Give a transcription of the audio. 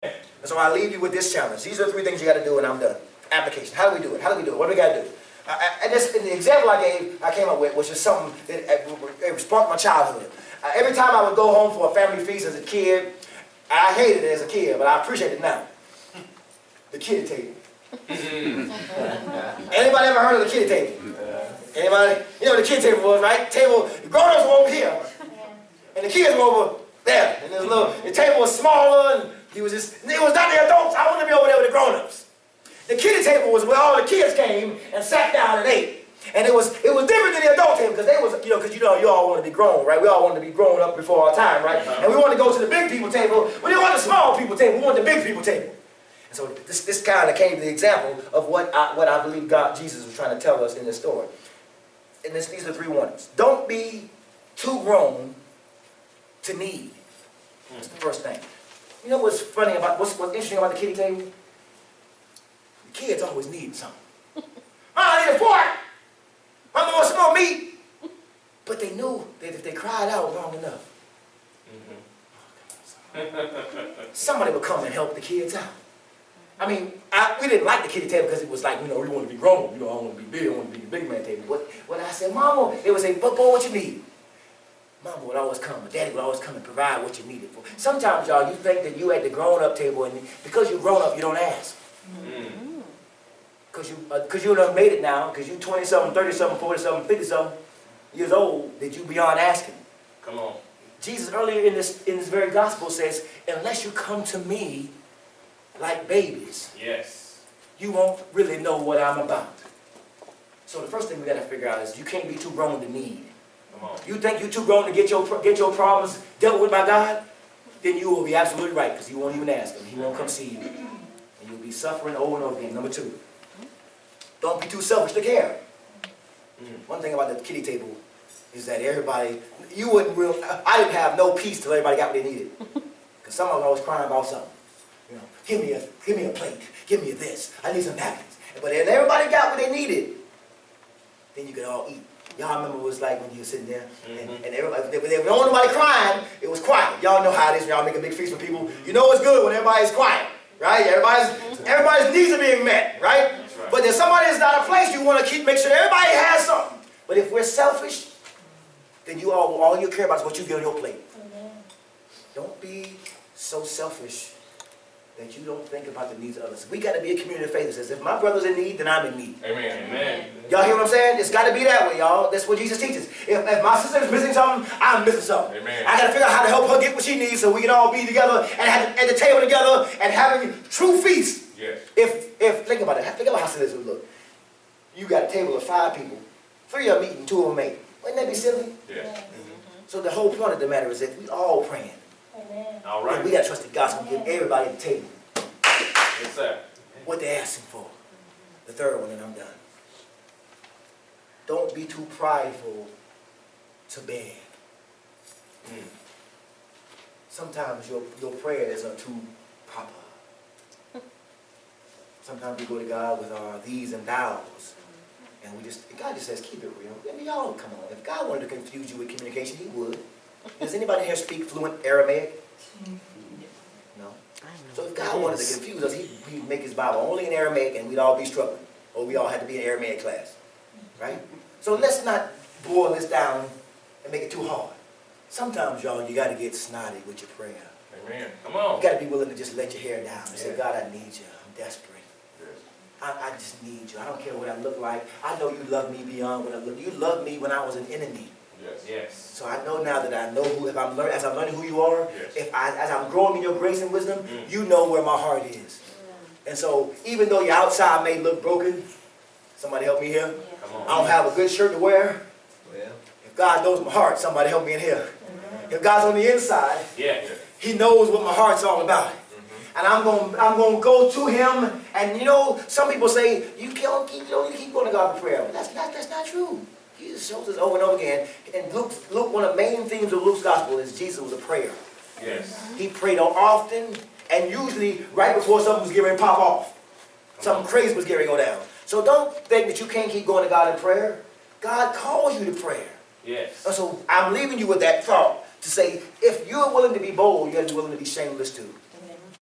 And so I leave you with this challenge. These are the 3 things you got to do, and I'm done. Application. How do we do it? How do we do it? What do we got to do? And the example I came up with was just something that it sparked my childhood. Every time I would go home for a family feast as a kid, I hated it as a kid, but I appreciate it now. The kiddie table. Anybody ever heard of the kiddie table? Anybody? You know what the kiddie table was, right? Table, the grown-ups were over here, and the kids were over there. And the table was smaller, and it was not the adults. I wanted to be over there with the grown-ups. The kiddie table was where all the kids came and sat down and ate. And it was different than the adult table because they was, because you all want to be grown, right? We all want to be grown up before our time, right? And we want to go to the big people table. We didn't want the small people table. We want the big people table. And so this kind of came to the example of what I believe Jesus was trying to tell us in this story. And these are the 3 warnings. Don't be too grown to need. That's the first thing. You know what's funny about what's interesting about the kiddie table? The kids always need something. I need a fork. Mama wants some more meat. But they knew that if they cried out long enough, somebody would come and help the kids out. I mean, we didn't like the kiddie table because it was like, we want to be grown. I want to be big. I want to be the big man table. But when I said, Mama, they would say, but boy, what you need? Mama would always come. Daddy would always come and provide what you needed for. Sometimes, y'all, you think that you at the grown-up table, and because you're grown up, you don't ask. Because you done made it now, because you 20-something, 30-something, 40-something, 50-something years old, that you beyond asking. Come on. Jesus earlier in this very gospel says, unless you come to me like babies, Yes, you won't really know what I'm about. So the first thing we got to figure out is you can't be too grown to need. come on. You think you're too grown to get your problems dealt with by God? Then you will be absolutely right, because you won't even ask him. He won't come see you. And you'll be suffering over and over again. Number 2, don't be too selfish to care. One thing about the kiddie table is that everybody, I didn't have no peace till everybody got what they needed. Because someone was always crying about something. Give me a plate, give me this, I need some napkins. But then everybody got what they needed, then you could all eat. Y'all remember what it was like when you were sitting there, and everybody, if there was nobody crying, it was quiet. Y'all know how it is when y'all make a big feast with people. You know it's good when everybody's quiet, right? Everybody's needs are being met, right? Right. But there's somebody that's not a place, you want to make sure everybody has something. But if we're selfish, then all you care about is what you get on your plate. Don't be so selfish that you don't think about the needs of others. We got to be a community of faith that says, if my brother's in need, then I'm in need. Amen. Amen. Y'all hear what I'm saying? It's got to be that way, y'all. That's what Jesus teaches. If my sister is missing something, I'm missing something. Amen. I got to figure out how to help her get what she needs so we can all be together and have at the table together and having true feast. Yes. If think about it. Think about how silly this would look. You got a table of 5 people. 3 of them eating, 2 of them ain't. Wouldn't that be silly? Yes. So the whole point of the matter is that we all praying. All right. And we got to trust that God's going to give everybody at the table Yes, sir. what they're asking for. The third one, and I'm done. Don't be too prideful to beg. Sometimes your prayers are too proper. Sometimes we go to God with our these and thous. And God just says, keep it real. I mean, y'all, come on. If God wanted to confuse you with communication, he would. Does anybody here speak fluent Aramaic? No? So if God wanted to confuse us, he'd make his Bible only in Aramaic and we'd all be struggling. Or we all had to be in Aramaic class. Right? So let's not boil this down and make it too hard. Sometimes, y'all, you got to get snotty with your prayer. Amen. Come on. You got to be willing to just let your hair down and say, God, I need you. I'm desperate. I just need you. I don't care what I look like. I know you love me beyond what I look. You loved me when I was an enemy. Yes. Yes. So I know now that I know who, as I'm learning who you are, Yes. as I'm growing in your grace and wisdom, you know where my heart is. And so even though your outside may look broken, somebody help me here. Come on. I don't have a good shirt to wear. Well, If God knows my heart, somebody help me in here. If God's on the inside, Yeah. he knows what my heart's all about. And I'm going to go to him. And you know, some people say, you don't need to keep going to God for prayer. But that's not true. Jesus shows us over and over again. And Luke, one of the main themes of Luke's gospel is Jesus was a prayer. Yes. He prayed often and usually right before something was getting ready to pop off. Something crazy was getting ready to go down. So don't think that you can't keep going to God in prayer. God calls you to prayer. Yes. And so I'm leaving you with that thought to say, if you're willing to be bold, you got to be willing to be shameless too.